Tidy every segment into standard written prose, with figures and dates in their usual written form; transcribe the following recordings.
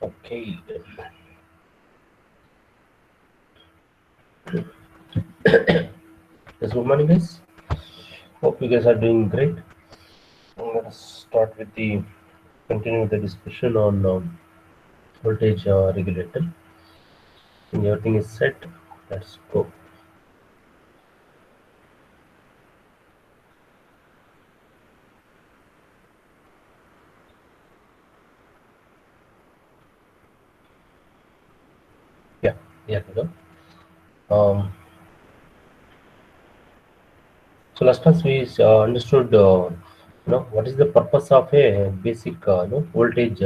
Okay. Yes, good morning, guys. Hope you guys are doing great. Let us start with the continue the discussion on voltage regulator. And everything is set. Let's go. Yeah, yeah, we go. Um, so last class we understood, what is the purpose of a basic, voltage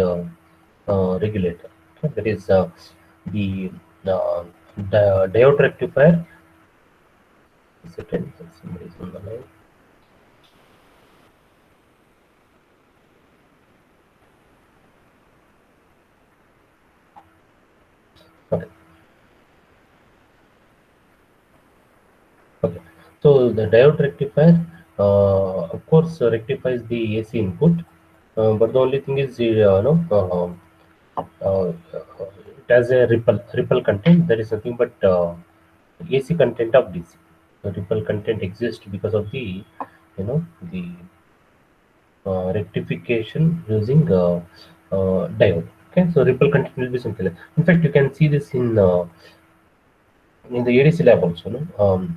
regulator. Okay? That is the diode rectifier. Second, somebody is on the line. Okay. Okay. So the diode rectifier, of course, rectifies the AC input, but the only thing is, it has a ripple content. There is nothing but AC content of DC. The ripple content exists because of the rectification using diode. Okay, so ripple content will be simple. In fact, you can see this in the ADC lab also. No?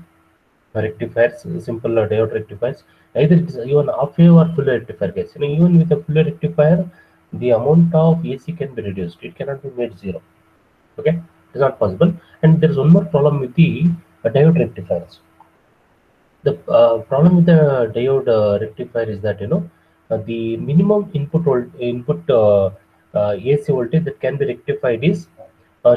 Rectifiers, simple diode rectifiers. Either it is even half wave or full rectifier case. Even with a full rectifier, the amount of AC can be reduced. It cannot be made zero. Okay, it is not possible. And there is one more problem with the diode rectifiers. The problem with the diode rectifier is that the minimum input AC voltage that can be rectified is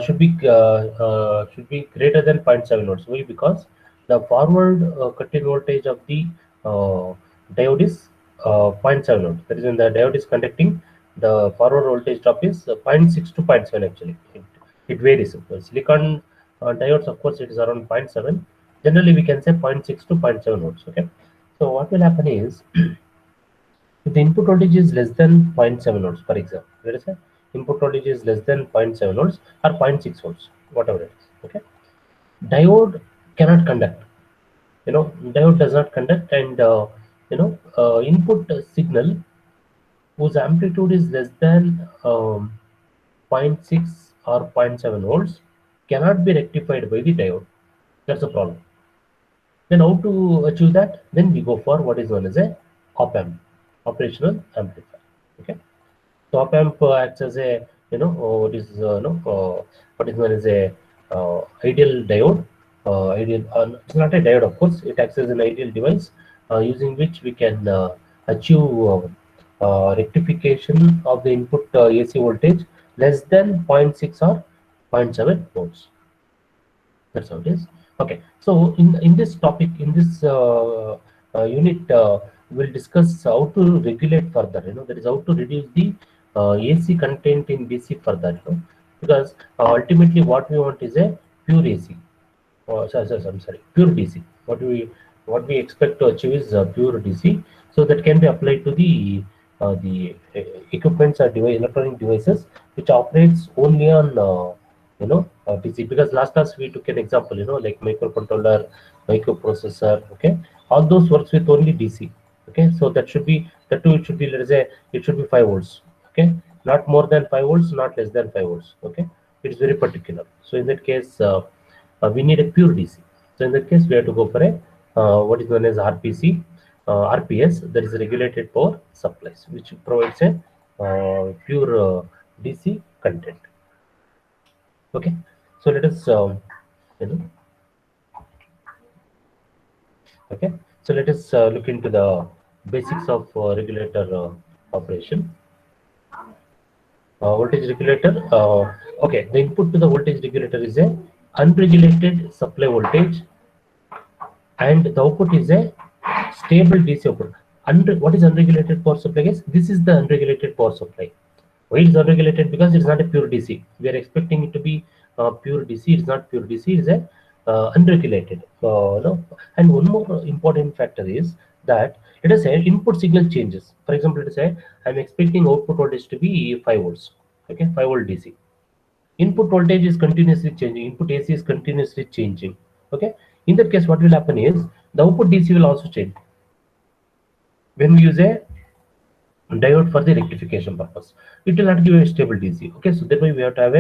should be greater than zero point 0.7 volts. Why? Because the forward cut-in voltage of the uh, diode is zero point 0.7 volts. That is, when the diode is conducting, the forward voltage drop is zero point 0.6 to zero point 0.7 actually. It varies. Silicon diodes, of course, it is around zero point 0.7. Generally, we can say zero point 0.6 to zero point 0.7 volts. Okay. So what will happen is, if the input voltage is less than zero point 0.7 volts, for example, let us say input voltage is less than zero point 0.7 volts or zero point 0.6 volts, whatever it is. Okay. Diode cannot conduct. Diode does not conduct, and input signal whose amplitude is less than zero point 0.6 or zero point 0.7 volts cannot be rectified by the diode. That's the problem. Then how to achieve that? Then we go for what is known as a op amp, operational amplifier. Okay. So op amp acts as a what is known as a ideal diode. Ideal. It's not a diode, of course. It acts as an ideal device using which we can achieve rectification of the input AC voltage less than zero point 0.6 or zero point 0.7 volts. That's how it is. Okay. So in this topic, in this unit, we'll discuss how to regulate further. That is how to reduce the AC content in DC further. Because ultimately what we want is a pure AC. I'm sorry, pure DC. What we expect to achieve is pure DC. So that can be applied to the equipments or electronic devices which operates only on DC. Because last class we took an example, like microcontroller, microprocessor. Okay, all those works with only DC. Okay, so that too. It should be, let's say, it should be 5 volts. Okay, not more than 5 volts, not less than 5 volts. Okay, it is very particular. So in that case, we need a pure DC. So in that case, we have to go for a what is known as RPC, RPS, that is regulated power supplies, which provides a pure DC content. Okay, so let us you know okay, so let us look into the basics of regulator operation. Voltage regulator. Okay, the input to the voltage regulator is a unregulated supply voltage, and the output is a stable DC output. What is unregulated power supply? Guys, this is the unregulated power supply. Why it is unregulated? Because it's not a pure DC. We are expecting it to be pure DC. It's not pure DC. It's a unregulated. No. And one more important factor is that, let us say, input signal changes. For example, let us say I'm expecting output voltage to be 5 volts. Okay, 5 volt DC. Input voltage is continuously changing. Input AC is continuously changing. Okay, in that case, what will happen is the output DC will also change when we use a diode for the rectification purpose. It will not give a stable DC. Okay, so thereby we have to have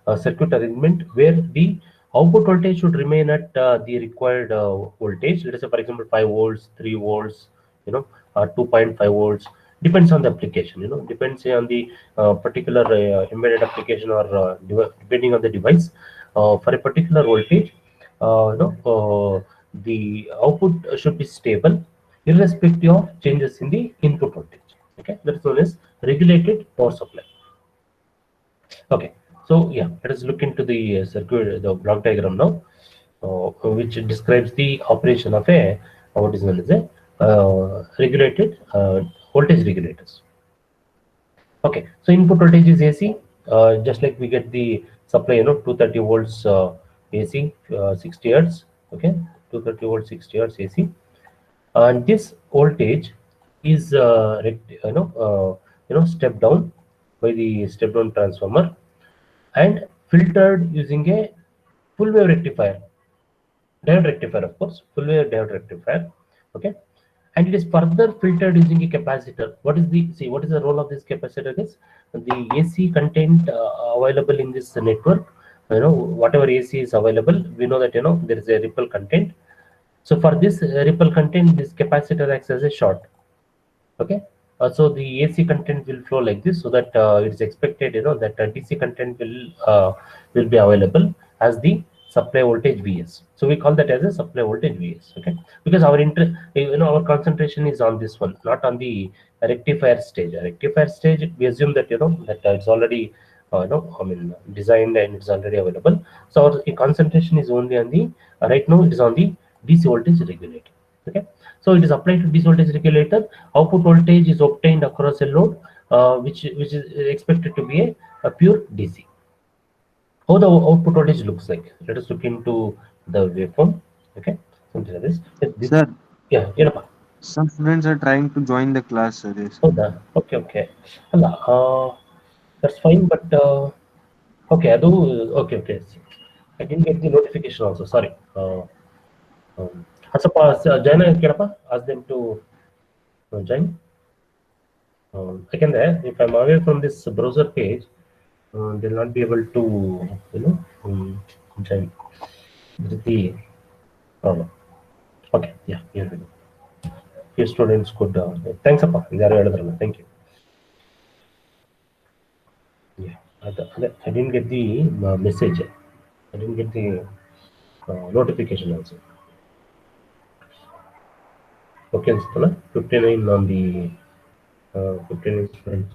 a circuit arrangement where the output voltage should remain at the required voltage. Let us say, for example, 5 volts, 3 volts, 2.5 volts. Depends on the application. Depends on the particular embedded application or depending on the device. For a particular voltage, the output should be stable irrespective of changes in the input voltage. Okay, that is known as regulated power supply. Okay, so yeah, let us look into the circuit, the block diagram now, which describes the operation of a what is known as a regulated voltage regulators. Okay, so input voltage is AC, just like we get the supply, 230 volts AC, 60 hertz. Okay, 230 volts, 60 hertz AC, and this voltage is step down by the step down transformer and filtered using a full wave rectifier, diode rectifier, of course, full wave diode rectifier. Okay, and it is further filtered using a capacitor. What is the role of this capacitor? Is the AC content available in this network? Whatever AC is available, we know that there is a ripple content. So for this ripple content, this capacitor acts as a short. Okay, so the AC content will flow like this, so that it is expected that DC content will be available as the supply voltage Vs. So we call that as a supply voltage Vs. Okay, because our concentration is on this one, not on the rectifier stage. A rectifier stage, we assume that that it's already designed and it's already available. So our concentration is only on the right now it is on the DC voltage regulator. Okay, so it is applied to DC voltage regulator. Output voltage is obtained across a load, which is expected to be a pure DC. How the output voltage looks like? Let us look into the waveform. Okay, something like this. Sir, Yeah, some students are trying to join the class, sir. Yes. ಹೌದಾ? Okay, okay. ಅಲ್ಲ, that's fine, but okay, ಅದು okay, okay. I didn't get the notification also. Sorry. Um, ಸ್ವಲ್ಪ join ಕೇಳಪ್ಪ. Ask them to join. ಯಾಕೆಂದ್ರೆ if I'm away from this browser page, they'll not be able to join. This is the problem. Okay, yeah, here we go. Few students could. Thanks, appa. ಯಾರು ಹೇಳಿದ್ರಲ್ಲ, thank you. Yeah, I didn't get the message. I didn't get the notification also. Okay, ಅನ್ಸುತ್ತಲ್ಲ 59 on the 59 students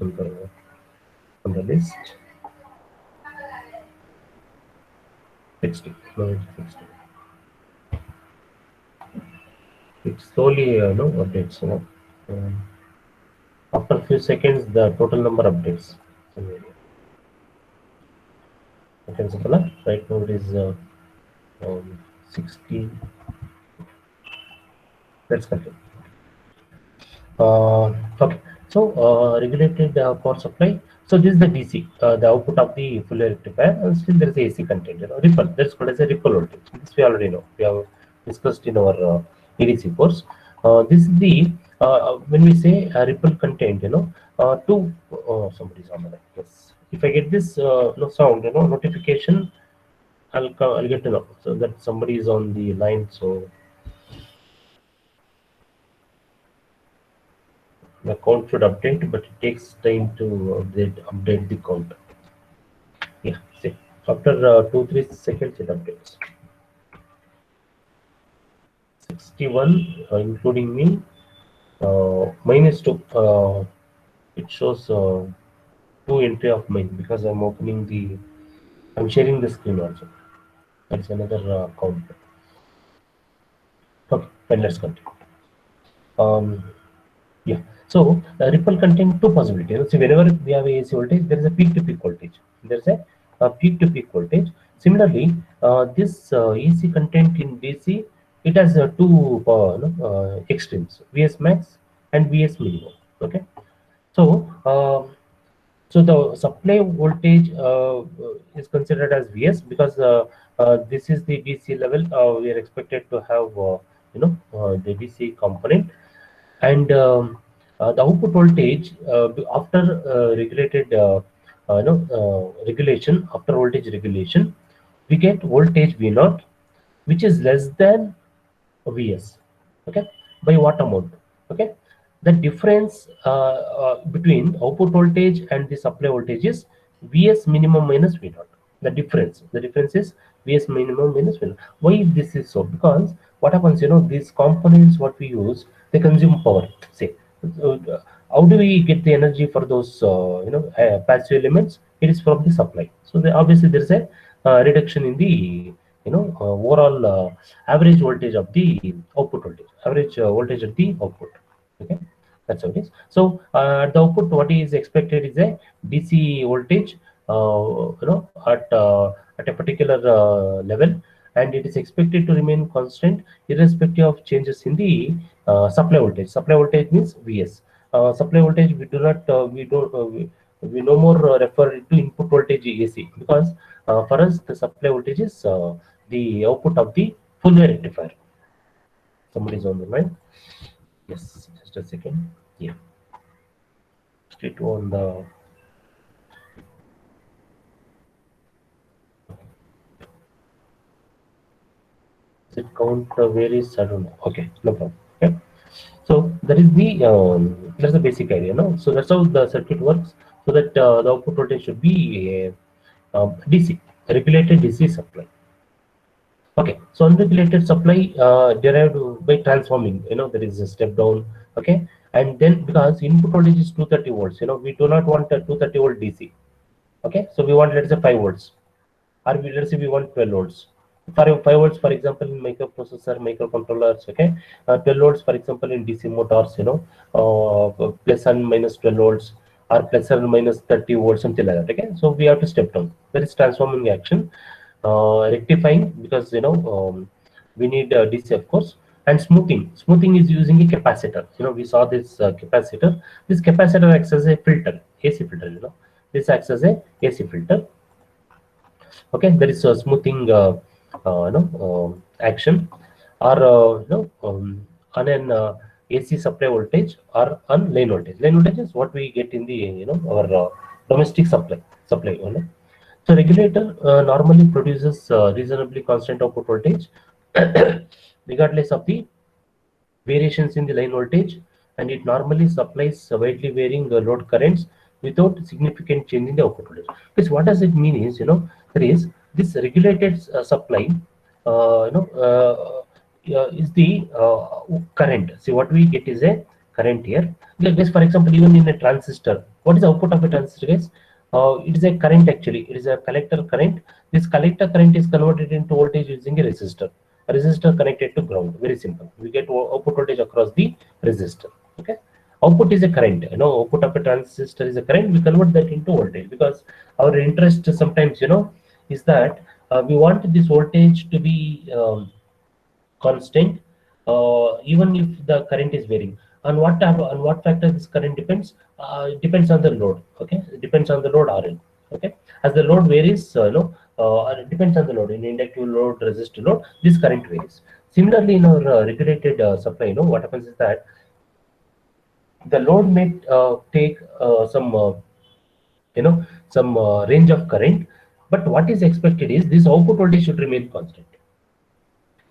on the list. 60. No, it's 60. It slowly no updates. After a few seconds, the total number updates. Okay, ಅನ್ಸುತ್ತಲ್ಲ right now it is 60. Let's continue. Okay, so regulated power supply. So this is the DC, the output of the full rectifier, and still there is AC content. Ripple. That's called as a ripple voltage. This we already know. We have discussed in our EDC course. This is the when we say ripple content. To somebody's on the line. Yes. If I get this sound, notification, I'll get to know so that somebody is on the line. So the count should update, but it takes time to update the count. Yeah, see, after 2-3 seconds it updates. 61, including me, -2. It shows 2 entry of mine because I'm sharing the screen also. That's another count. Okay, then let's continue. Yeah. So ripple contain two possibilities. So whenever we have a AC voltage, there is a peak-to-peak voltage. There is a peak-to-peak voltage. Similarly, this AC content in DC, it has two extremes: VS max and VS minimum. Okay. So So the supply voltage is considered as Vs because this is the DC level. We are expected to have the DC component, and the output voltage after regulated regulation, after voltage regulation, we get voltage V naught, which is less than Vs. Okay, by what amount? Okay, the difference between output voltage and the supply voltage is Vs minimum minus V naught. The difference is Vs minimum minus V naught. Why this is so? Because what happens, these components what we use, they consume power. Say, uh, how do we get the energy for those passive elements? It is from the supply. So obviously there is a reduction in the overall average voltage of the output voltage, average voltage of the output. Okay, that's how it is. So at the output, what is expected is a DC voltage, at a particular level, and it is expected to remain constant irrespective of changes in the supply voltage. Supply voltage means Vs. Supply voltage we do not we no more refer it to input voltage AC, because for us the supply voltage is the output of the full wave rectifier. Somebody is on the line. Yes, just a second. Yeah, straight on the. Does it count varies? I don't know. Okay, no problem. Okay. So that is the that's the basic idea, no? So that's how the circuit works. So that the output voltage should be a DC, regulated DC supply. Okay, so unregulated supply derived by transforming, there is a step down. Okay, and then because input voltage is 230 volts, we do not want a 230 volt DC. Okay, so we want, let's say, 5 volts, or let's say we want 12 volts. For 5 volts, for example, in microprocessor, microcontrollers. Okay, 12 volts, for example, in DC motors, plus and minus 12 volts, or plus and minus 30 volts, something like that. Okay, so we have to step down. There is transforming action, rectifying, because we need DC, of course, and smoothing. Smoothing is using a capacitor. We saw this capacitor. This capacitor acts as a filter, AC filter. This acts as a AC filter. Okay, there is a smoothing action, or on an AC supply voltage, or on line voltage. Line voltage is what we get in the our domestic supply. So regulator normally produces reasonably constant output voltage regardless of the variations in the line voltage, and it normally supplies widely varying load currents without significant change in the output voltage. Because what does it mean is, there is this regulated supply, is the current. See, what we get is a current here. Guys, for example, even in a transistor, what is the output of a transistor, guys? It is a current actually. It is a collector current. This collector current is converted into voltage using a resistor. A resistor connected to ground. Very simple. We get output voltage across the resistor. Okay. Output is a current. Output of a transistor is a current. We convert that into voltage, because our interest sometimes, is that we want this voltage to be constant, even if the current is varying. On what factor this current depends? It depends on the load. Okay, it depends on the load RL. Okay, as the load varies, it depends on the load. In inductive load, resistor load, this current varies. Similarly, in our regulated supply, what happens is that the load may take some range of current, but what is expected is this output voltage should remain constant.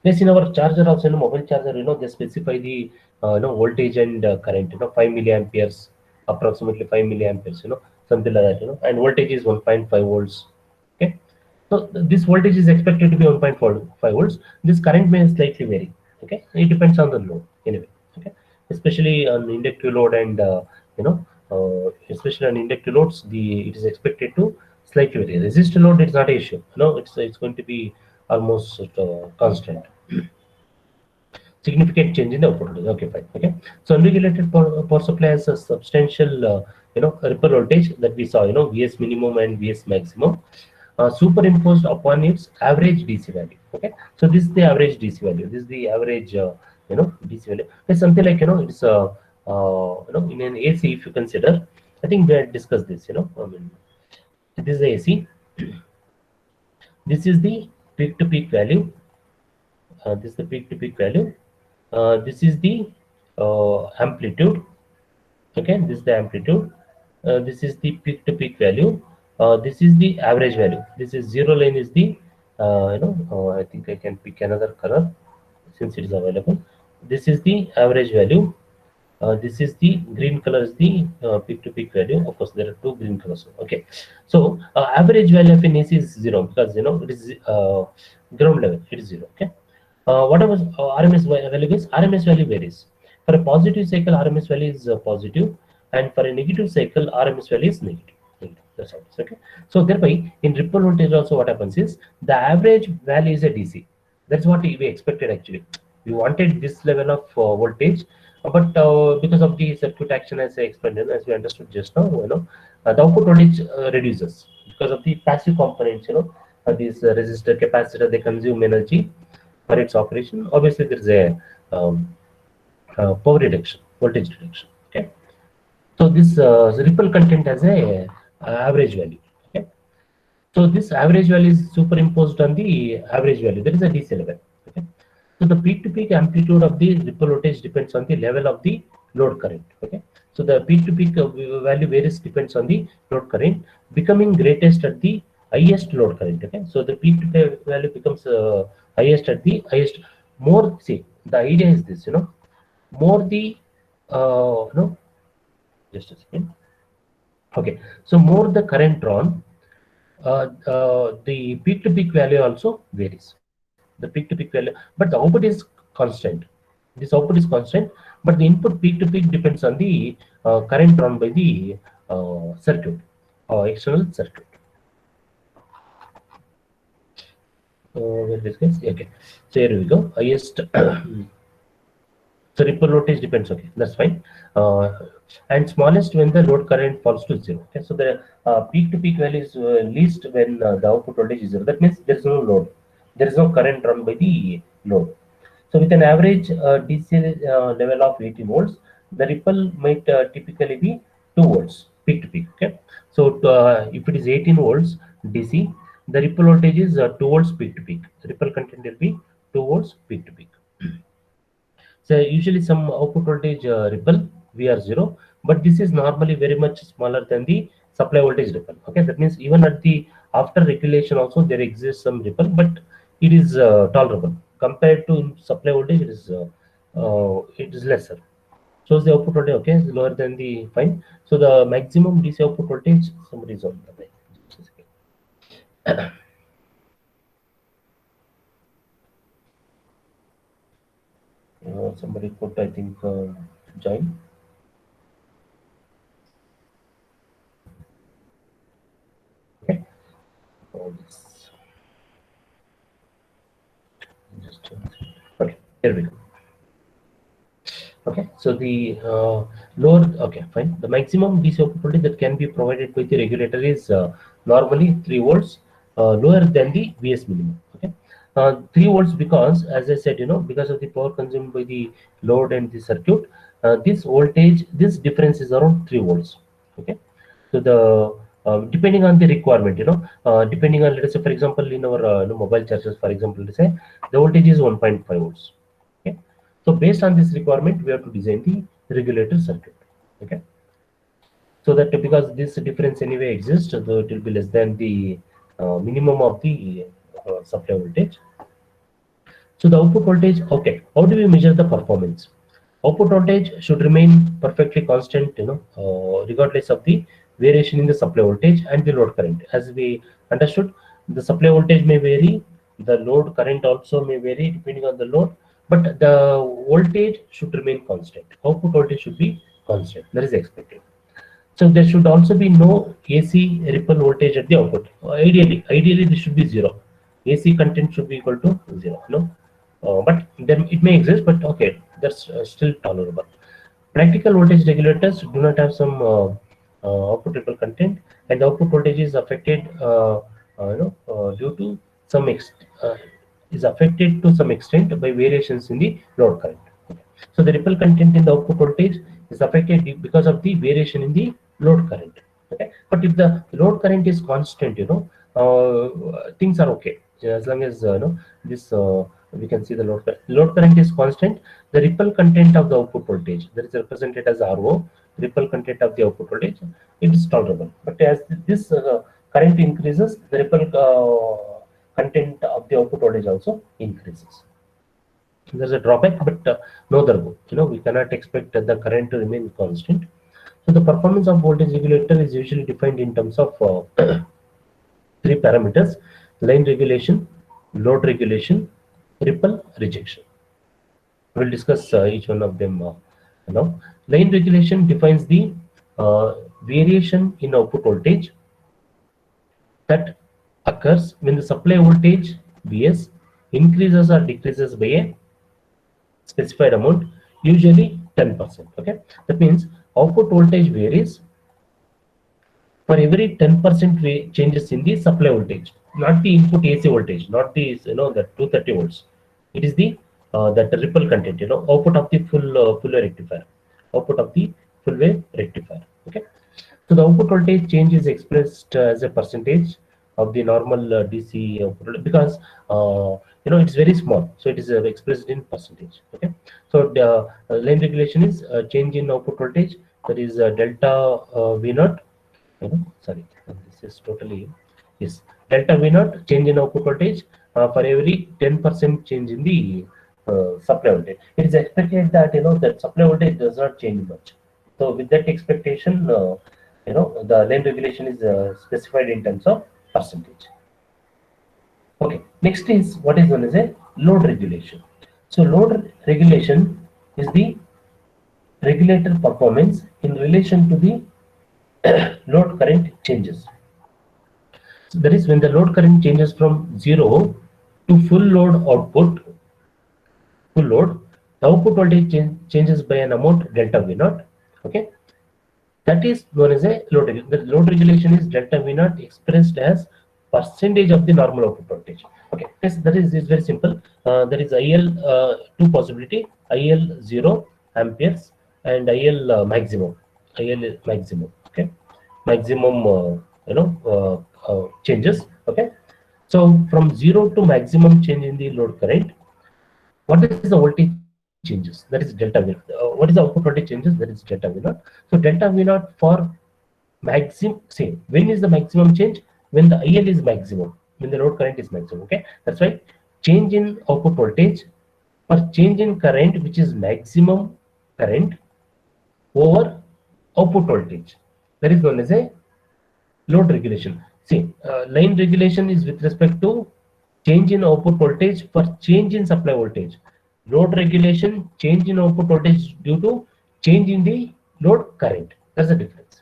Yes, in our charger also, mobile charger, they specify the voltage and current, 5 milliamperes, approximately 5 milliamperes, something like that, and voltage is 1.5 volts. Okay, so this voltage is expected to be 1.45 volts. This current may slightly vary. Okay, it depends on the load anyway. Okay, especially on inductive load, and especially on inductive loads, it is expected to slightly vary. Resistor load, it's not an issue. It's going to be almost constant. Significant change in the output voltage. Okay, fine. Okay, so unregulated power supply has a substantial ripple voltage that we saw, Vs minimum and Vs maximum, superimposed upon its average DC value. Okay, so this is the average DC value. This is the average DC value. It's something like, it's in an AC, if you consider, I think we had discussed this, I mean, this is the AC. This is the peak to peak value. This is the peak to peak value. This is the amplitude. Okay, this is the amplitude. This is the peak to peak value. This is the average value. This is zero line is the I think I can pick another color since it is available. This is the average value. This is the green color is the peak to peak value. Of course, there are two green colors. Okay, so average value of an AC is zero because it is ground level. It is zero. Okay, whatever RMS value is, RMS value varies. For a positive cycle, RMS value is positive, and for a negative cycle, RMS value is negative. That's how it is. Okay, so thereby in ripple voltage also what happens is the average value is a DC. That's what we expected actually. We wanted this level of voltage, but because of the circuit action, as I explained, as we understood just now, the output voltage reduces because of the passive components. These resistor, capacitor, they consume energy for its operation. Obviously, there is a power reduction, voltage reduction. Okay, so this ripple content has a average value. Okay, so this average value is superimposed on the average value. There is a DC level. Okay, so the peak to peak amplitude of the ripple voltage depends on the level of the load current. Okay, so the peak to peak value varies depends on the load current, becoming greatest at the highest load current. Okay, so the peak to peak value becomes highest at the highest. More, see, the idea is this, more the just a second. Okay, so more the current drawn, the peak to peak value also varies. The peak to peak value, but the output is constant. This output is constant, but the input peak to peak depends on the current drawn by the circuit, external circuit. We'll discuss. Okay, so here we go. Highest. So ripple voltage depends. Okay, that's fine. And smallest when the load current falls to zero. Okay, so the peak to peak value is least when the output voltage is zero. That means there is no load. There is no current run by the load. So with an average DC level of 80 volts, the ripple might typically be 2 volts peak to peak. Okay, so if it is 18 volts DC, the ripple voltage is 2 volts peak to peak. The ripple content will be 2 volts peak to peak. So usually some output voltage ripple VR0, but this is normally very much smaller than the supply voltage ripple. Okay, that means even at the after regulation also there exists some ripple, but it is tolerable compared to supply voltage. It is lesser. So the output voltage, okay, is lower than the fine. So the maximum DC output voltage, somebody is on the line. Somebody put, I think, join. Okay. All this. Just okay. Here we go. Okay. So the lower. Okay, fine. The maximum DC output voltage that can be provided by the regulator is normally 3 volts, lower than the VS minimum. Okay. 3 volts because, as I said, because of the power consumed by the load and the circuit, this voltage, this difference is around 3 volts. Okay, so the depending on the requirement, depending on, let us say, for example, in our mobile chargers, for example, let's say the voltage is 1.5 volts. Okay, so based on this requirement, we have to design the regulator circuit. Okay, so that because this difference anyway exists, so it will be less than the minimum of the supply voltage. So the output voltage, okay, how do we measure the performance? Output voltage should remain perfectly constant, regardless of the variation in the supply voltage and the load current. As we understood, the supply voltage may vary, the load current also may vary depending on the load, but the voltage should remain constant. Output voltage should be constant. That is expected. So there should also be no AC ripple voltage at the output. Ideally this should be zero. AC content should be equal to zero. But then it may exist, but okay, that's still tolerable. Practical voltage regulators do not have some output ripple content, and the output voltage is affected, due to some is affected to some extent by variations in the load current. Okay. So the ripple content in the output voltage is affected because of the variation in the load current. Okay, but if the load current is constant, things are okay. As long as this we can see the load current is constant, the ripple content of the output voltage that is represented as RO, ripple content of the output voltage, it is tolerable. But as this current increases, the ripple content of the output voltage also increases. There's a drawback, but no other go. We cannot expect the current to remain constant. So the performance of voltage regulator is usually defined in terms of three parameters: line regulation, load regulation, ripple rejection. We'll discuss each one of them now. Line regulation defines the variation in output voltage that occurs when the supply voltage Vs increases or decreases by a specified amount, usually 10%. Okay, that means output voltage varies for every 10% changes in the supply voltage, not the input AC voltage, not the the 230 volts. It is the that ripple content, output of the full wave rectifier, output of the full wave rectifier. Okay, so the output voltage change is expressed as a percentage of the normal DC output, because it's very small, so it is expressed in percentage. Okay, so the line regulation is change in output voltage, that is delta V naught. Sorry, this is totally, yes, delta V naught change in output voltage for every 10% change in the supply voltage. It is expected that that supply voltage does not change much. So with that expectation, the line regulation is specified in terms of percentage. Okay, next is what is known as a load regulation. So load regulation is the regulator performance in relation to the load current changes. So that is when the load current changes from 0 to full load output, full load, the output voltage changes by an amount delta V naught. Okay, that is known as a load regulation. The load regulation is delta V naught expressed as percentage of the normal output voltage. Okay, yes, that is very simple. There is IL two possibility: IL 0 amperes and IL maximum. IL is maximum. Okay, maximum changes. Okay, so from 0 to maximum change in the load current, what is the voltage changes? That is delta V. What is the output voltage changes? That is delta V naught. So delta V naught for maximum, say, when is the maximum change? When the IL is maximum, when the load current is maximum. Okay, that's why change in output voltage or change in current, which is maximum current over output voltage, that is known as a load regulation. See, line regulation is with respect to change in output voltage for change in supply voltage. Load regulation, change in output voltage due to change in the load current. That's the difference.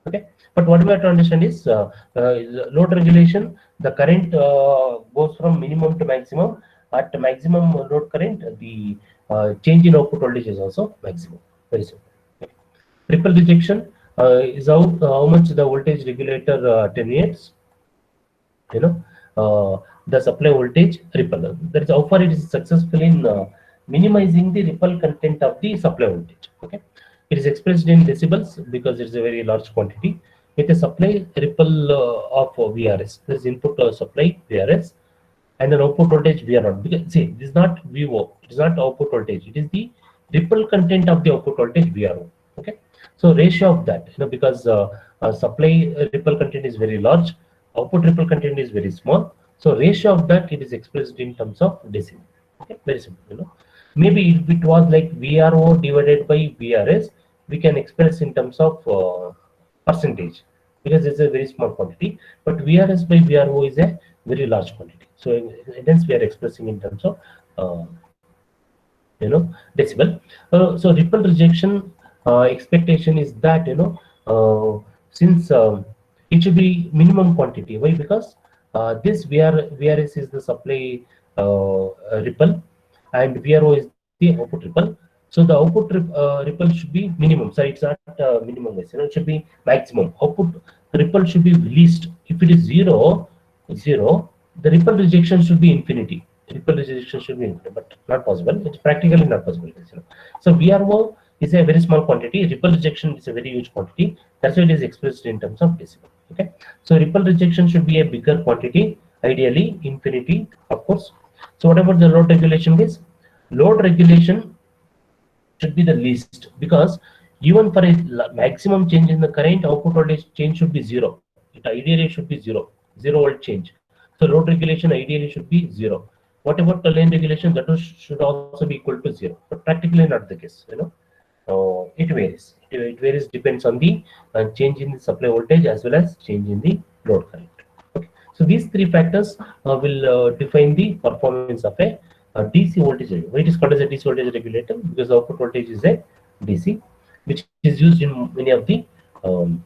Okay, but what we have to understand is load regulation, the current goes from minimum to maximum. At maximum load current, the change in output voltage is also maximum. Very simple. Okay. Ripple rejection is how much the voltage regulator attenuates, the supply voltage ripple. That is how far it is successful in minimizing the ripple content of the supply voltage. Okay, it is expressed in decibels because it is a very large quantity with a supply ripple of VRS. There is input supply VRS and an output voltage VR0. Because see, this is not VO, it is not output voltage. It is the ripple content of the output voltage VR0. Okay, so ratio of that, because supply ripple content is very large, output ripple content is very small. So ratio of that, it is expressed in terms of decibel. Okay, very simple. Maybe if it was like VRO divided by VRS, we can express in terms of percentage, because it's a very small quantity. But VRS by VRO is a very large quantity. So hence we are expressing in terms of decibel. So ripple rejection expectation is that since it should be minimum quantity. Why? Because this VRS is the supply ripple and VRO is the output ripple. So the output ripple should be minimum. So it's not minimum. It should be maximum. Output ripple should be least. If it is zero, the ripple rejection should be infinity. Ripple rejection should be infinity, but not possible. It's practically not possible. So VRO is a very small quantity. Ripple rejection is a very huge quantity. That's why it is expressed in terms of decibel. Okay, so ripple rejection should be a bigger quantity, ideally infinity, of course. So what about the load regulation is? Load regulation should be the least, because even for a maximum change in the current, output voltage change should be zero. It ideally should be zero volt change. So load regulation ideally should be zero. What about the lane regulation? That should also be equal to zero, but practically not the case. It varies. It varies, depends on the change in the supply voltage as well as change in the load current. Okay. So these three factors will define the performance of a DC voltage regulator. Why it is called as a DC voltage regulator? Because the output voltage is a DC, which is used in many of the um,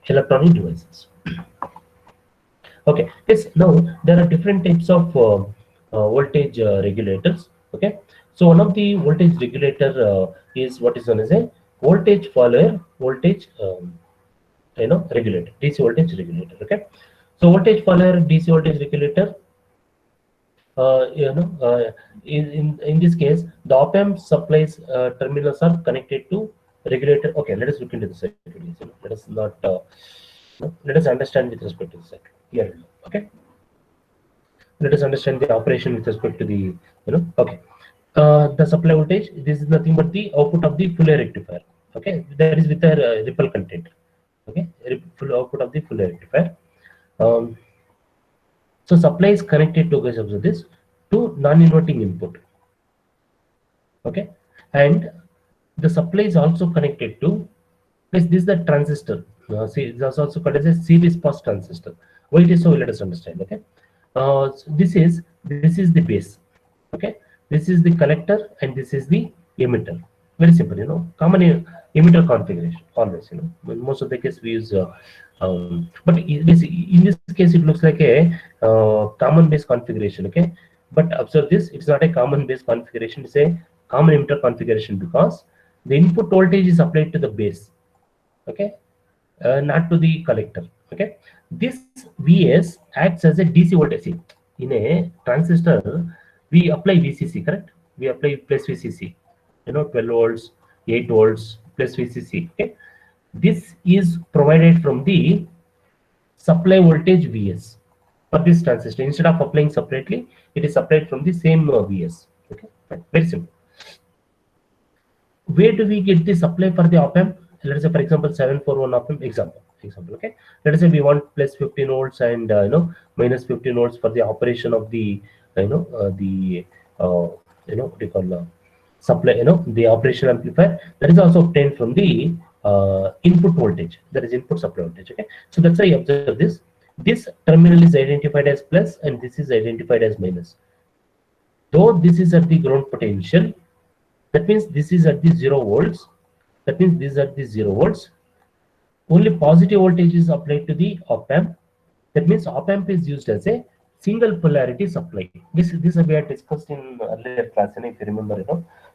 electronic devices. Okay. Yes. Now there are different types of voltage regulators. Okay. So one of the voltage regulator is what is known as a voltage follower voltage regulator, DC voltage regulator. Okay. So voltage follower DC voltage regulator, in this case, the op-amp supplies terminals are connected to regulator. Okay, let us look into the circuit. Let us not let us understand with respect to the circuit. Here, okay. Let us understand the operation with respect to the okay. The supply voltage. This is nothing but the output of the Fuller rectifier. Okay, that is with a ripple content. Okay, full output of the Fuller rectifier. Um, So supply is connected to, guys, observe this, to non-inverting input. Okay, and the supply is also connected to this is the transistor. See, that's also called as a series pass transistor. Why it is so? Let us understand. Okay, so this is the base. Okay, this is the collector and this is the emitter. Very simple, common emitter configuration always. In most of the case we use but in this case it looks like a common base configuration. Okay, but observe this, it's not a common base configuration, it's a common emitter configuration, because the input voltage is applied to the base. Okay, not to the collector. Okay, this Vs acts as a DC voltage. See, in a transistor we apply VCC, correct? We apply plus VCC, 12 volts, 8 volts plus VCC. Okay, this is provided from the supply voltage Vs for this transistor. Instead of applying separately, it is supplied from the same Vs. Okay, very simple. Where do we get the supply for the op-amp? Let us say, for example, 741 op-amp example. Okay, let us say we want plus 15 volts and minus 15 volts for the operation of the what do you call supply, the operation amplifier. That is also obtained from the input voltage. That is input supply voltage. Okay, so that's why you observe this. This terminal is identified as plus and this is identified as minus. Though this is at the ground potential, that means this is at the 0 volts. That means this is at the 0 volts. Only positive voltage is applied to the op-amp. That means op-amp is used as a single polarity supply. This we had discussed in earlier class, if you remember.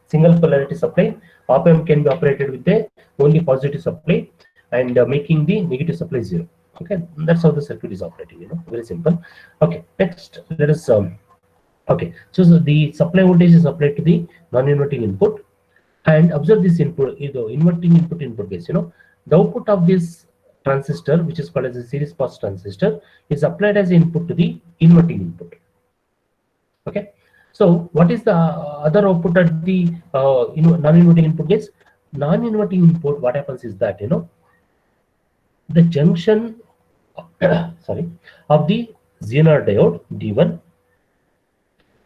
Single polarity supply. Op-amp can be operated with a only positive supply and making the negative supply 0. Okay, that's how the circuit is operating. Very simple. Okay, next let us. Okay, so the supply voltage is applied to the non-inverting input, and observe this input, inverting input base. The output of this transistor, which is called as a series pass transistor, is applied as input to the inverting input. Okay, so what is the other output at the non-inverting input base? Non-inverting input, what happens is that the junction sorry, of the Zener diode D1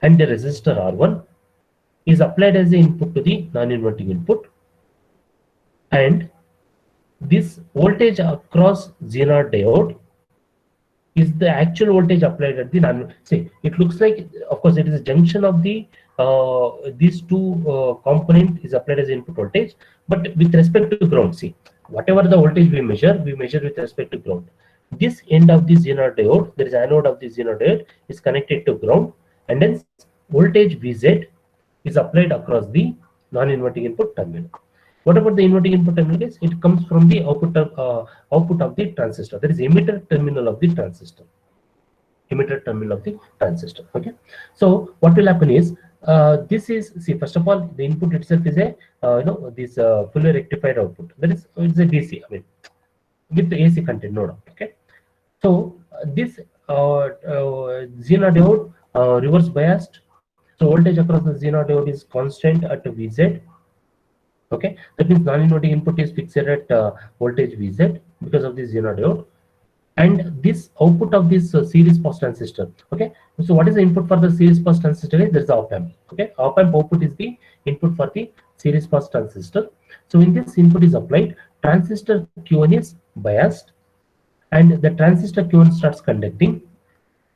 and the resistor R1 is applied as the input to the non-inverting input, and this voltage across Zener diode is the actual voltage applied at the non. See, it looks like, of course, it is a junction of the these two component is applied as input voltage, but with respect to ground. See, whatever the voltage we measure with respect to ground. This end of the Zener diode, there is anode of the Zener diode, is connected to ground, and then voltage Vz is applied across the non-inverting input terminal. What about the inverting input terminal? It comes from the output of the transistor. That is emitter terminal of the transistor. Emitter terminal of the transistor. Okay. So what will happen is this is, see, first of all, the input itself is a this fully rectified output. That is, it's a DC. I mean, with the AC content, no doubt. Okay. So this Zener diode reverse biased. So voltage across the Zener diode is constant at VZ. Okay, that means non-inverting input is fixed at voltage VZ because of this Zener diode. And this output of this series pass transistor. Okay, so what is the input for the series pass transistor? There is the op amp. Okay, op amp output is the input for the series pass transistor. So when this input is applied, transistor Q1 is biased, and the transistor Q1 starts conducting.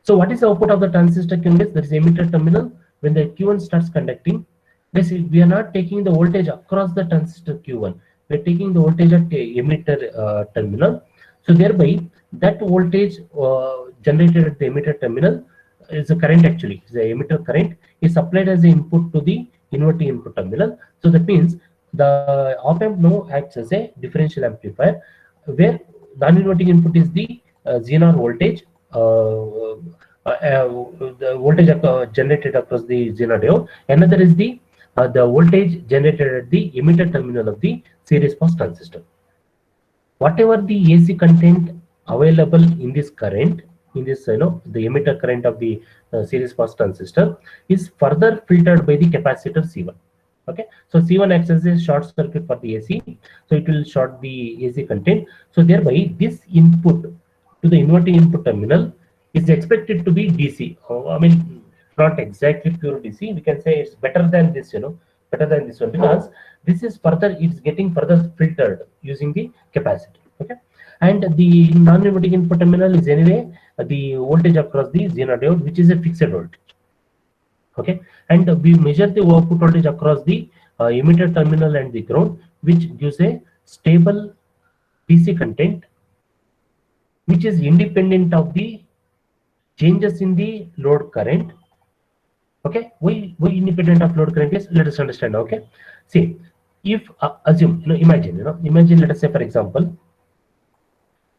So what is the output of the transistor Q1? That is emitter terminal. When the Q1 starts conducting, we are not taking the voltage across the transistor Q1. We are taking the voltage at the emitter terminal. So thereby, that voltage generated at the emitter terminal is a current, actually. The emitter current is supplied as the input to the inverting input terminal. So that means the op amp now acts as a differential amplifier, where non-inverting input is the Zener voltage, the voltage generated across the Zener diode. Another is the voltage generated at the emitter terminal of the series pass transistor. Whatever the AC content available in this current, in this the emitter current of the series pass transistor, is further filtered by the capacitor C1. Okay, so C1 acts as a short circuit for the AC, so it will short the AC content. So thereby, this input to the inverting input terminal is expected to be DC. I mean, not exactly pure DC. We can say it's better than this, better than this one, because this is further, it's getting further filtered using the capacitor. Okay, and the non-inverting input terminal is anyway the voltage across the Zener diode, which is a fixed voltage. Okay, and we measure the output voltage across the emitter terminal and the ground, which gives a stable DC content, which is independent of the changes in the load current. Okay, why independent of load current is, let us understand. Okay, see, if assume, imagine, let us say, for example,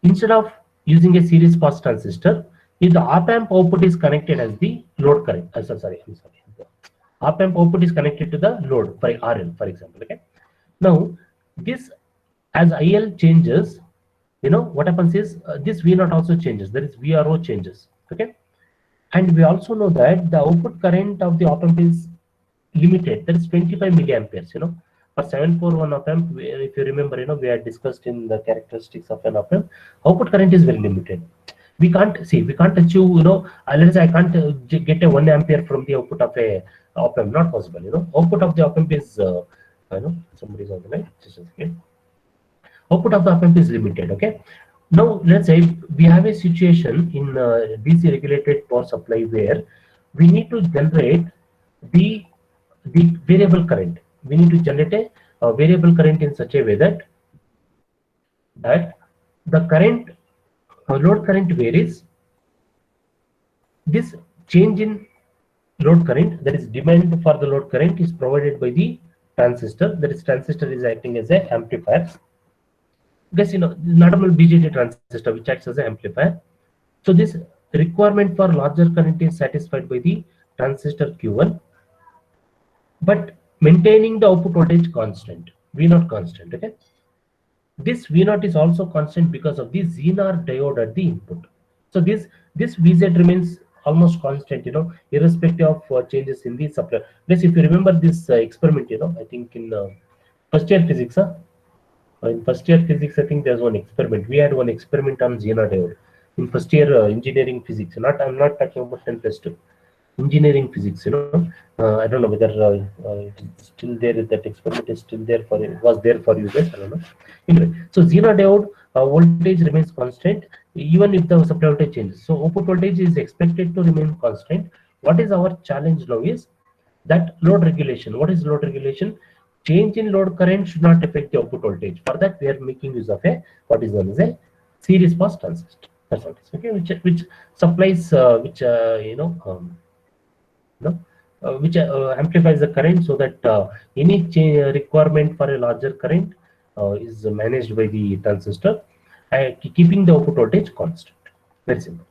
instead of using a series pass transistor, if the op amp output is connected as the load current, I'm sorry, the op amp output is connected to the load by RL, for example. Okay, now this, as IL changes, what happens is this V0 also changes. There is VRO changes. Okay, and we also know that the output current of the op amp is limited. That is 25 milliamperes. For 741 op amp, if you remember, we had discussed in the characteristics of an op amp, output current is very limited. We can't achieve, let's say I can't get a 1 ampere from the output of a op amp. Not possible. Output of the op amp is, somebody's on the line. Just a second. Output of the op amp is limited. Okay. Now let's say we have a situation in DC regulated power supply where we need to generate the variable current. We need to generate a variable current in such a way that the current load current varies. This change in load current, that is demand for the load current, is provided by the transistor. That is, transistor is acting as an amplifier. Because normal BJT transistor, which acts as an amplifier. So this requirement for larger current is satisfied by the transistor Q1, but maintaining the output voltage constant, V0 constant. Okay, this V0 is also constant because of the Zener diode at the input. So this VZ remains almost constant, irrespective of changes in the supply. Because if you remember this experiment, I think in first year physics, in first year physics, I think there's one experiment. We had one experiment on Zener diode in first year engineering physics. I'm not talking about 10+2. Engineering physics, I don't know whether it's still there. That experiment is still there for it. Was there for you guys? I don't know. Anyway, so Zener diode voltage remains constant even if the supply voltage changes. So output voltage is expected to remain constant. What is our challenge now is that load regulation. What is load regulation? Change in load current should not affect the output voltage. For that, we are making use of what is known as a series pass transistor. That's what it is. Okay, which supplies which amplifies the current, so that any requirement for a larger current is managed by the transistor, keeping the output voltage constant. Very simple.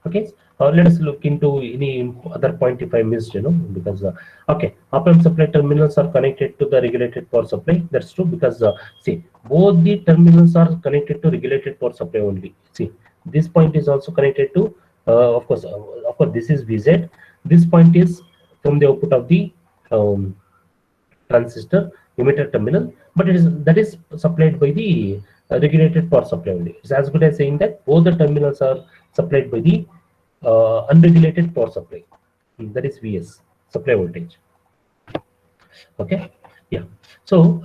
Okay, Let us look into any other point if I missed, because okay, op-amp supply terminals are connected to the regulated power supply. That's true, because see, both the terminals are connected to regulated power supply only. See, this point is also connected to, of course, this is VZ. This point is from the output of the um, transistor emitter terminal, but that is supplied by the regulated power supply only. It's as good as saying that both the terminals are supplied by the unregulated power supply. That is VS, supply voltage. Okay, yeah. So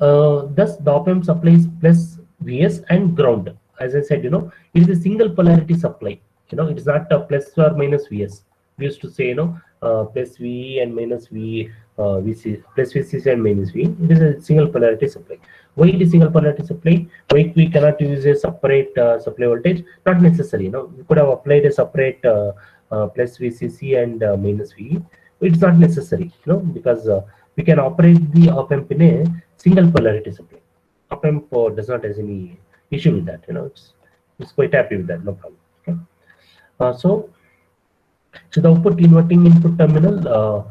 thus the op-amp supplies plus VS and ground. As I said, it is a single polarity supply. It is not a plus or minus VS. We used to say, plus V and minus V, VC, plus VCC and minus V. It is a single polarity supply. Why it is single polarity supply? Why we cannot use a separate supply voltage? Not necessary. We could have applied a separate plus VCC and minus V. It's not necessary, because we can operate the op-amp in a single polarity supply. Op-amp does not have any issue with that. It's quite happy with that, no problem. Okay. So the output inverting input terminal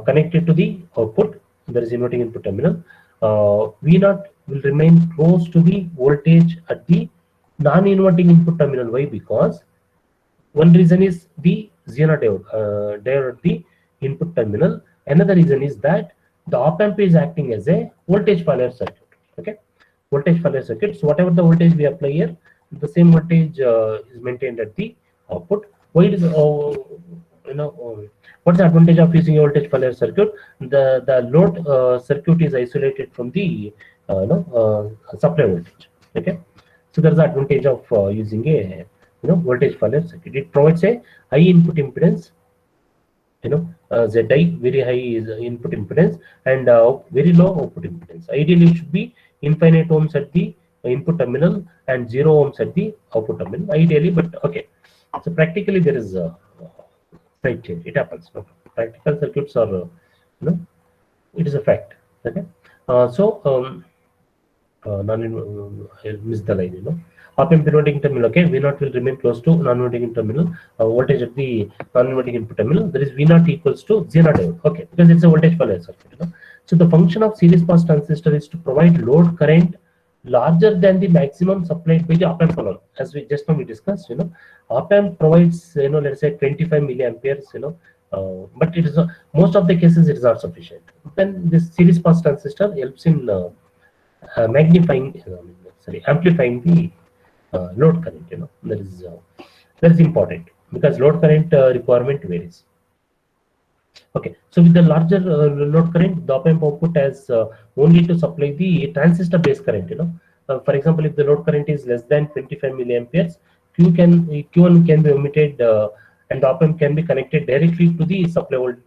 connected to the output. There is inverting input terminal. V0 will remain close to the voltage at the non-inverting input terminal. Why? Because one reason is the Zener diode at the input terminal. Another reason is that the op-amp is acting as a voltage follower circuit. Okay, voltage follower circuit. So whatever the voltage we apply here, the same voltage is maintained at the output. Why it is what's the advantage of using a voltage follower circuit? The load circuit is isolated from the supply voltage. Okay, so there's the advantage of using a voltage follower circuit. It provides a high input impedance, Zi, very high is input impedance, and very low output impedance. Ideally, it should be infinite ohms at the input terminal and 0 ohms at the output terminal. Ideally, but okay. So practically, there is a slight change. It happens. No? Practical circuits are, it is a fact. Okay. I missed the line. Op-amp inverting terminal. Okay, V0 will remain close to non-inverting terminal. Voltage at the non-inverting input terminal. There is V0 equals to Zener diode. Okay, because it's a voltage follower circuit. So the function of series pass transistor is to provide load current larger than the maximum supplied by the op-amp alone. As we just now we discussed, op-amp provides, let's say 25 milliamperes, but it is most of the cases it is not sufficient. Then this series pass transistor helps in amplifying the load current. That is important because load current requirement varies. Okay, so with the larger load current, the op-amp output has only to supply the transistor base current. For example, if the load current is less than 25 milliamperes, Q1 can be omitted, and the op-amp can be connected directly to the load.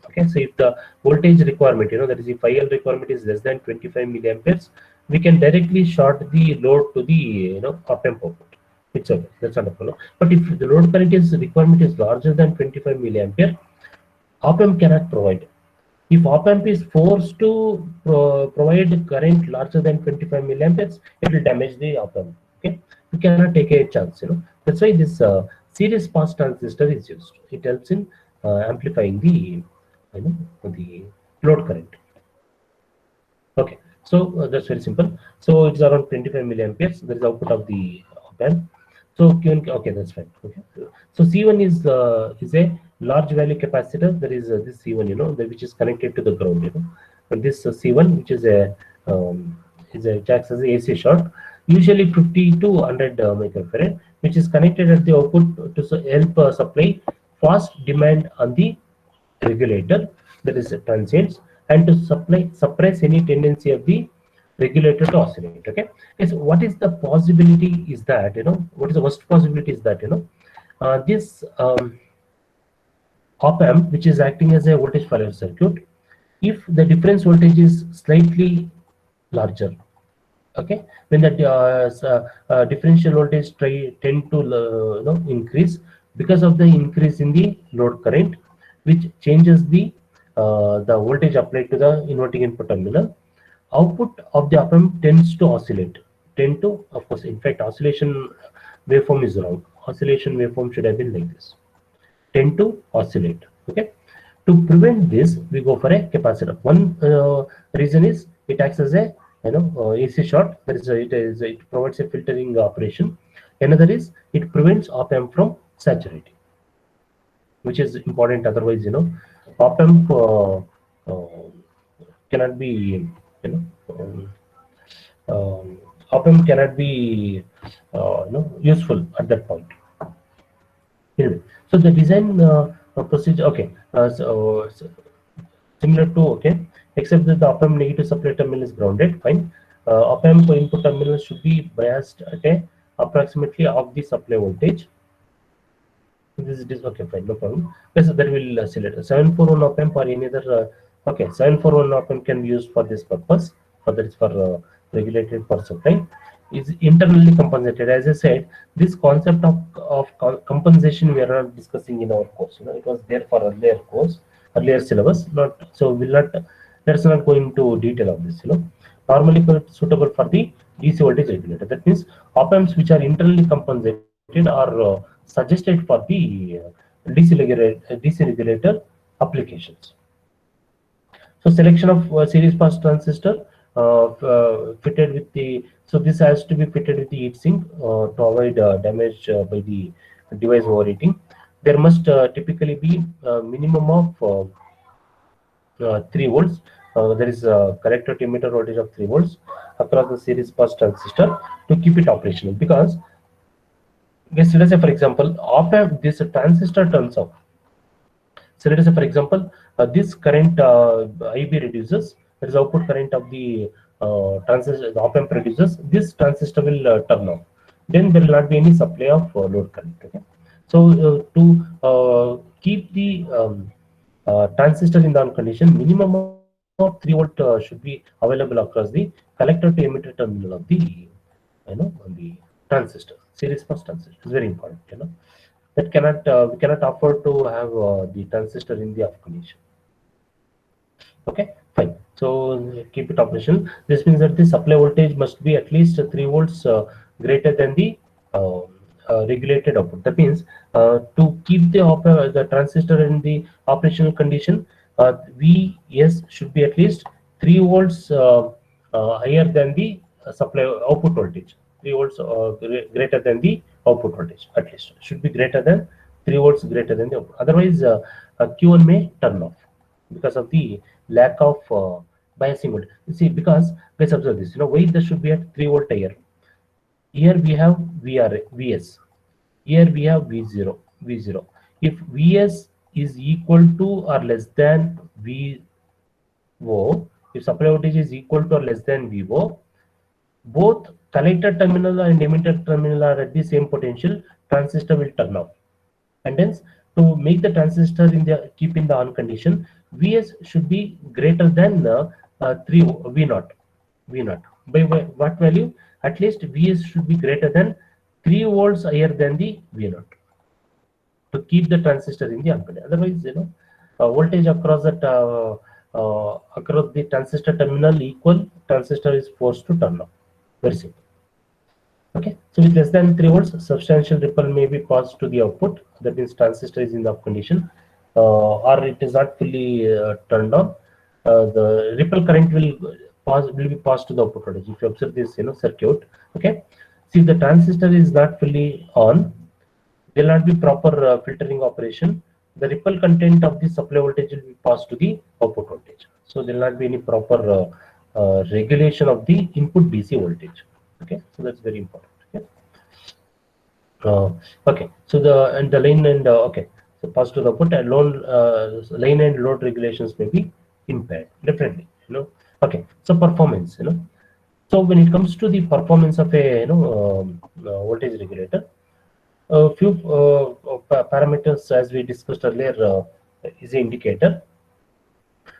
Okay, so if the voltage requirement, that is if IL requirement is less than 25 milliamperes, we can directly short the load to the op-amp output. It's okay, that's not a problem. But if the load current requirement is larger than 25 milliampere, op-amp cannot provide. If op-amp is forced to provide current larger than 25 milliamperes, it will damage the op-amp. Okay, you cannot take a chance. That's why this series pass transistor is used. It helps in amplifying the the load current. Okay, so that's very simple. So it's around 25 milliamperes. There is output of the op-amp. So Q1, okay, that's fine. Okay, so C1 is a large value capacitor. There is this C1, which is connected to the ground. And this C1, which is acts as a AC short, usually 50 to 100 microfarad, which is connected at the output to help supply fast demand on the regulator, that is transients, and to suppress any tendency of the regulator to oscillate. Okay, so what is the possibility is that what is the worst possibility is that this op-amp, which is acting as a voltage follower circuit, if the difference voltage is slightly larger, okay, when the differential voltage tend to increase because of the increase in the load current, which changes the voltage applied to the inverting input terminal, output of the op-amp tends to oscillate. Of course, in fact, oscillation waveform is wrong. oscillation waveform should have been like this, tend to oscillate. Okay, to prevent this, we go for a capacitor. One reason is it acts as a AC short. That is, it provides a filtering operation. Another is it prevents op amp from saturating, which is important. Otherwise, op amp cannot be, you know, op amp cannot be, useful at that point. Anyway, so the design procedure, okay, similar to, okay, except that the op amp negative supply terminal is grounded, fine. Op amp input terminal should be biased at a approximately of the supply voltage. This is okay, fine, no problem. Yes, that will select 741 op amp or any other. Okay, 741 op amp can be used for this purpose. For that is for regulated power supply. Is internally compensated. As I said, this concept of compensation we are not discussing in our course. It was there for earlier course, earlier syllabus. Not so. Will not. Let's not go into detail of this. Normally suitable for the DC voltage regulator. That means op amps which are internally compensated are suggested for the DC regulator applications. So selection of series pass transistor fitted with the, so this has to be fitted with the heat sink to avoid damage by the device overheating. There must typically be a minimum of 3 volts. There is a collector to emitter voltage of 3 volts across the series pass transistor to keep it operational. Because let's say, for example, op amp, this transistor turns off. So let us say, for example, this current IB reduces, that is output current of the transistor, the op amp reduces, this transistor will turn off. Then there will not be any supply of load current. Okay, so to keep the transistor in the on condition, minimum of 3 volt should be available across the collector to emitter terminal of the on the transistor, series pass transistor. It's very important. That cannot we cannot afford to have the transistor in the off condition. Okay, fine. So keep it operational. This means that the supply voltage must be at least 3 volts greater than the regulated output. That means to keep the transistor in the operational condition, Vs should be at least 3 volts higher than the supply output voltage. 3 volts greater than the output voltage, at least should be greater than 3 volts greater than the output. Otherwise, Q1 may turn off because of the lack of biasing voltage. You see, because let's observe this. Why this should be at 3 volt higher. Here we have Vs. Here we have V0. If Vs is equal to or less than VO, if supply voltage is equal to or less than VO, both collector terminal and emitter terminal are at the same potential, transistor will turn off. And hence, to make the transistor keep in the on condition, Vs should be greater than 3 V0. By what value? At least Vs should be greater than 3 volts higher than the V0 to keep the transistor in the on condition. Otherwise, voltage across that across the transistor terminal equal, transistor is forced to turn off. Very simple. Okay, so with less than 3 volts, substantial ripple may be passed to the output. That means transistor is in the off condition, or it is not fully turned on. The ripple current will be passed to the output voltage. If you observe this, circuit. Okay, see, the transistor is not fully on. There will not be proper filtering operation. The ripple content of the supply voltage will be passed to the output voltage. So there will not be any proper regulation of the input DC voltage. Okay, so that's very important. Okay, so the line and okay, so pass to the output and line and load regulations may be impaired, definitely. Okay, so performance. So when it comes to the performance of a voltage regulator, a few parameters as we discussed earlier is an indicator.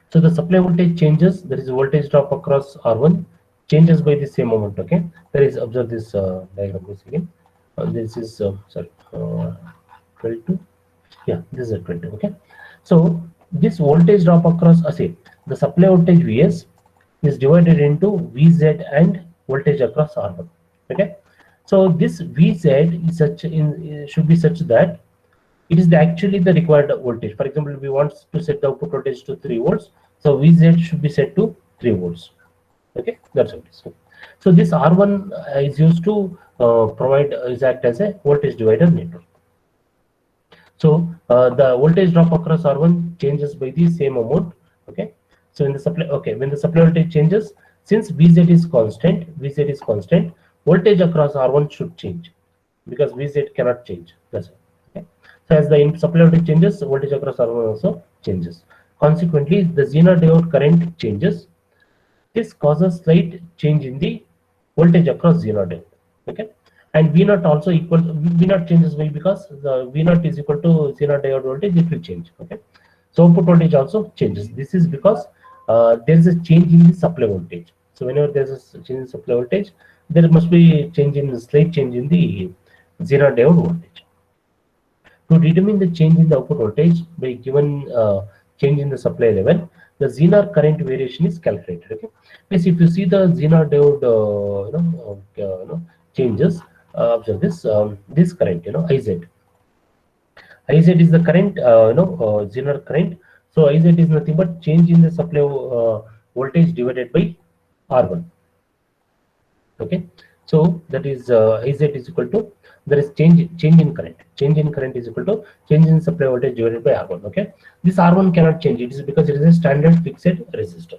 So the supply voltage changes, there is a voltage drop across R1 changes by the same amount. Okay, there is, observe this diagram once again. This is sorry, 22. Yeah, this is 20. Okay, so this voltage drop across, say the supply voltage Vs is divided into Vz and voltage across R1. Okay, So this Vz is should be such that it is actually the required voltage. For example, we want to set the output voltage to 3 volts, so Vz should be set to 3 volts. Okay, that's how it is. So this R1 is used to provide is act as a voltage divider network. So the voltage drop across R1 changes by the same amount. Okay. So in the supply, okay, when the supply voltage changes, since Vz is constant, voltage across R1 should change because Vz cannot change. That's it. Okay. So as the supply voltage changes, voltage across R1 also changes. Consequently, the Zener diode current changes. This causes slight change in the voltage across Zener diode. Okay. And V naught also equal, V naught changes why, because the V naught is equal to Zener diode voltage, it will change. Okay. So output voltage also changes. This is because there is a change in the supply voltage. So whenever there is a change in supply voltage, there must be a change in slight change in the Zener diode voltage. To determine the change in the output voltage by given change in the supply level, the Zener current variation is calculated. Okay, because if you see the Zener diode, changes, observe this this current, Iz. Iz is the current, Zener current. So Iz is nothing but change in the supply voltage divided by R1. Okay, so that is Iz is equal to, there is change in current. Change in current is equal to change in supply voltage divided by R1. Okay, this R1 cannot change. It is because it is a standard fixed resistor.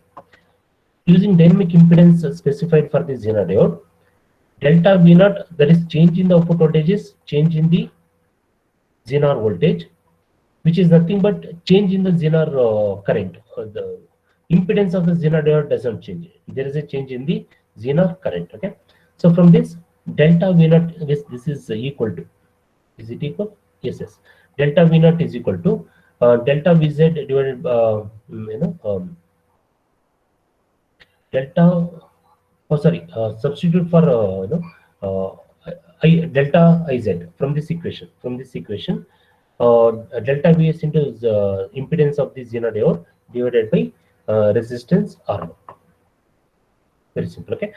Using dynamic impedance specified for the Zener diode, delta V naught, that is change in the output voltage, is change in the Zener voltage, which is nothing but change in the Zener current. The impedance of the Zener diode doesn't change. There is a change in the Zener current. Okay. So from this, delta V naught, this is equal to, is it equal? Yes, yes. Delta V naught is equal to delta Vz divided by, delta, oh sorry, substitute for delta Iz from this equation. From this equation, delta Vs into impedance of the Zener diode divided by resistance R1. Very simple. Okay.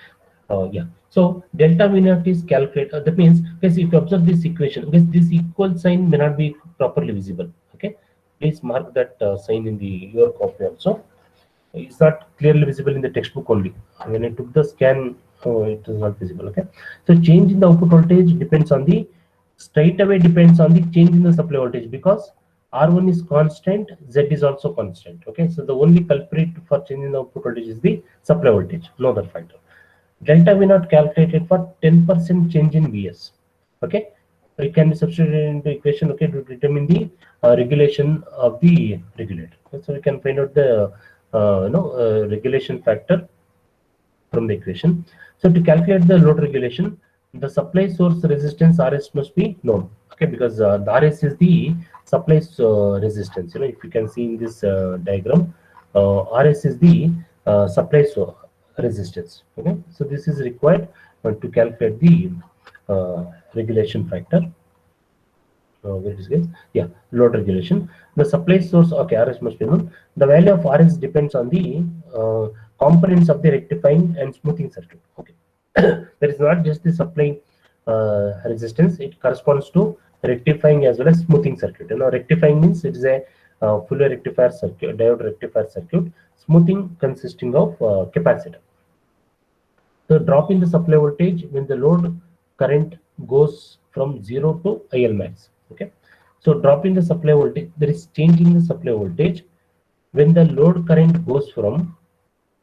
Yeah. So delta V naught is calculated. That means, because if you observe this equation, because this equal sign may not be properly visible. Okay. Please mark that sign in the your copy also. It's not clearly visible in the textbook only. When I took the scan, it is not visible. Okay. So change in the output voltage depends on the, straight away depends on the change in the supply voltage, because R1 is constant, Z is also constant. Okay. So the only culprit for changing the output voltage is the supply voltage, no other factor. Delta V naught calculated for 10% change in Vs. Okay. It can be substituted into equation, okay, to determine the regulation of the regulator. So we can find out the regulation factor from the equation. So to calculate the load regulation, the supply source resistance Rs must be known. Okay, because the Rs is the supply resistance. If you can see in this diagram, Rs is the supply resistance. Okay, so this is required to calculate the regulation factor. Where it is, guys? Yeah, load regulation. The supply source, okay, Rs must be known. The value of Rs depends on the components of the rectifying and smoothing circuit. Okay, that is not just the supply resistance; it corresponds to rectifying as well as smoothing circuit. Rectifying means it is a fully rectifier circuit, diode rectifier circuit. Smoothing consisting of capacitor. The drop in the supply voltage when the load current goes from 0 to IL max. Okay, so drop in the supply voltage, there is change in the supply voltage when the load current goes from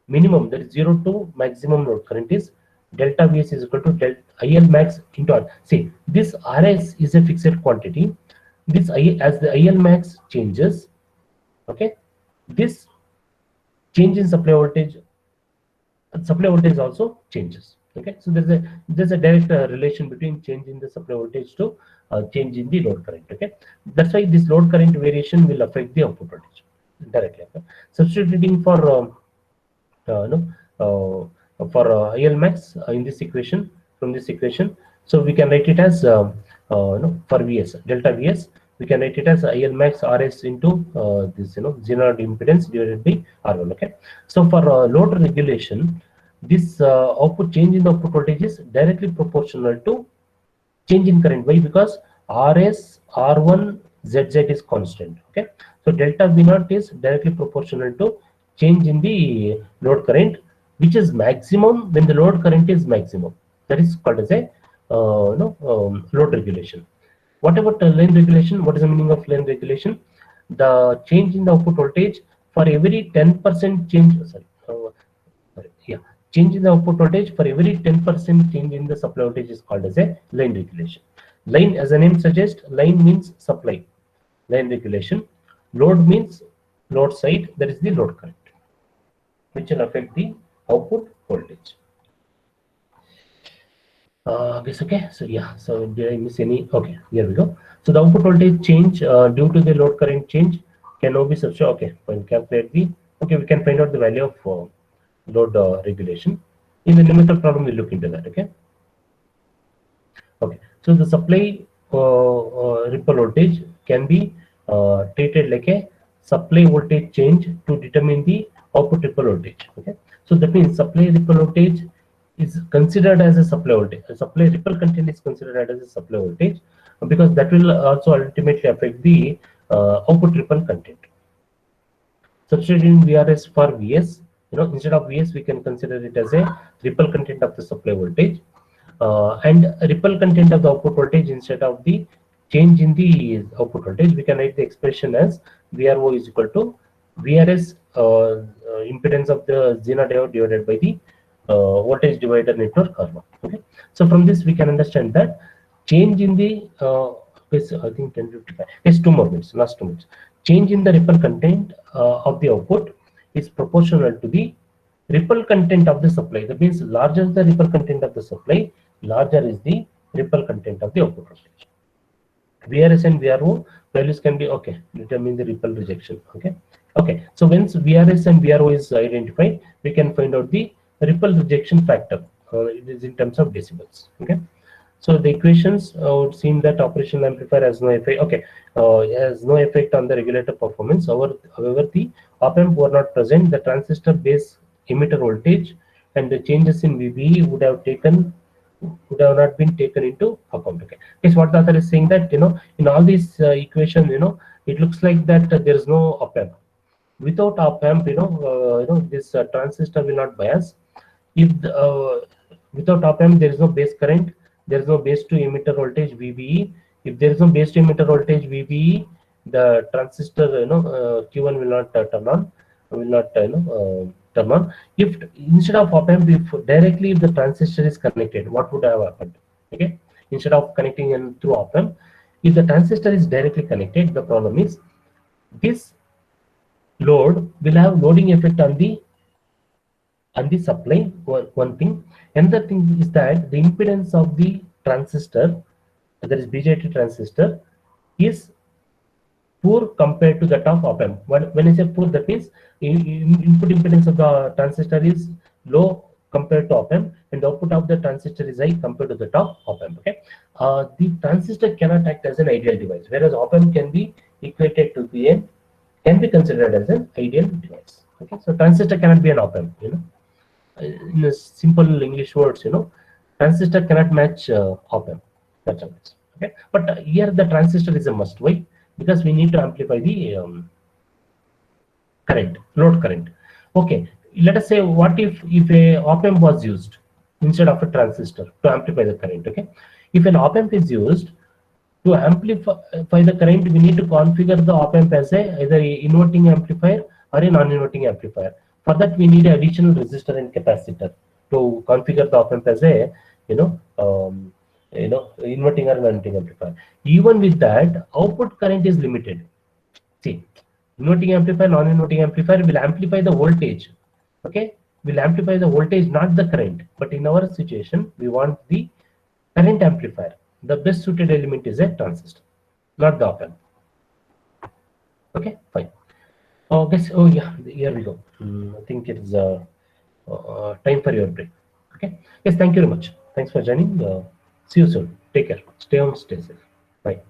minimum, that is 0 to maximum load current, is delta Vs is equal to delta IL max into R. See, this Rs is a fixed quantity. This as the IL max changes, okay, this change in supply voltage also changes. Okay, so there's a direct relation between change in the supply voltage to change in the load current. Okay, that's why this load current variation will affect the output voltage directly. Okay? Substituting for IL max in this equation, from this equation, so we can write it as for Vs, delta Vs, we can write it as IL max Rs into this Zener impedance divided by R1. Okay, so for load regulation, this output change in the output voltage is directly proportional to change in current. Why? Because Rs, R1, Zz is constant. Okay, so delta V naught is directly proportional to change in the load current, which is maximum when the load current is maximum. That is called as a load regulation. What about lane regulation? What is the meaning of lane regulation? The change in the output voltage for every 10% change. Yeah, change in the output voltage for every 10% change in the supply voltage is called as a line regulation. Line, as the name suggests, line means supply. Line regulation. Load means load side, that is the load current, which will affect the output voltage. Guess okay. So yeah. So did I miss any? Okay, here we go. So the output voltage change due to the load current change can now be substituted. Okay, fine. Calculate the. Okay, we can find out the value of load regulation. In the numerical problem, we'll look into that. Okay. Okay. So the supply ripple voltage can be treated like a supply voltage change to determine the output ripple voltage. Okay. So that means supply ripple voltage is considered as a supply voltage. A supply ripple content is considered as a supply voltage because that will also ultimately affect the output ripple content. Substituting VRS for VS, instead of VS, we can consider it as a ripple content of the supply voltage, and ripple content of the output voltage instead of the change in the output voltage. We can write the expression as VRO is equal to VRS impedance of the Zener diode divided by the voltage divider network R1. Okay, so from this we can understand that change in the I think 1055. Yes, 2 more minutes, last 2 minutes. Change in the ripple content of the output is proportional to the ripple content of the supply. That means larger the ripple content of the supply, larger is the ripple content of the output voltage. VRS and VRO values can be okay, determine the ripple rejection. Okay. So once VRS and VRO is identified, we can find out the ripple rejection factor. It is in terms of decibels. Okay. So the equations would seem that operational amplifier has no effect. Okay, has no effect on the regulator performance. However, the op-amp were not present. The transistor base emitter voltage and the changes in VBE would have not been taken into account. Okay, is what the author is saying, that in all these equations, it looks like that there is no op-amp. Without op-amp, this transistor will not bias. If without op-amp, there is no base current. There is no base to emitter voltage VBE. If there is no base to emitter voltage VBE, the transistor Q1 will not turn on. Turn on. If instead of op-amp, if directly the transistor is connected, what would have happened? Okay, instead of connecting in through op-amp, if the transistor is directly connected, the problem is this load will have loading effect on the supply. One thing. Another thing is that the impedance of the transistor, that is BJT transistor, is poor compared to that of op-amp. When I say poor, that means input impedance of the transistor is low compared to op-amp, and the output of the transistor is high compared to the top op-amp. Okay, the transistor cannot act as an ideal device, whereas op-amp can be equated to can be considered as an ideal device. Okay, so transistor cannot be an op-amp. In a simple English words, transistor cannot match op-amp. That's all. Okay, but here the transistor is a must. Why? Because we need to amplify the current, load current. Okay, let us say, what if a op-amp was used instead of a transistor to amplify the current? Okay, if an op-amp is used to amplify the current, we need to configure the op-amp as either a inverting amplifier or a non-inverting amplifier. For that, we need an additional resistor and capacitor to configure the op-amp as a inverting or non-inverting amplifier. Even with that, output current is limited. See, inverting amplifier, non-inverting amplifier will amplify the voltage. Okay, will amplify the voltage, not the current. But in our situation, we want the current amplifier. The best suited element is a transistor, not the op-amp. Okay, fine. Guys, oh yeah, here we go. I think it is time for your break. Okay. Yes, thank you very much. Thanks for joining. See you soon. Take care. Stay home, stay safe. Bye.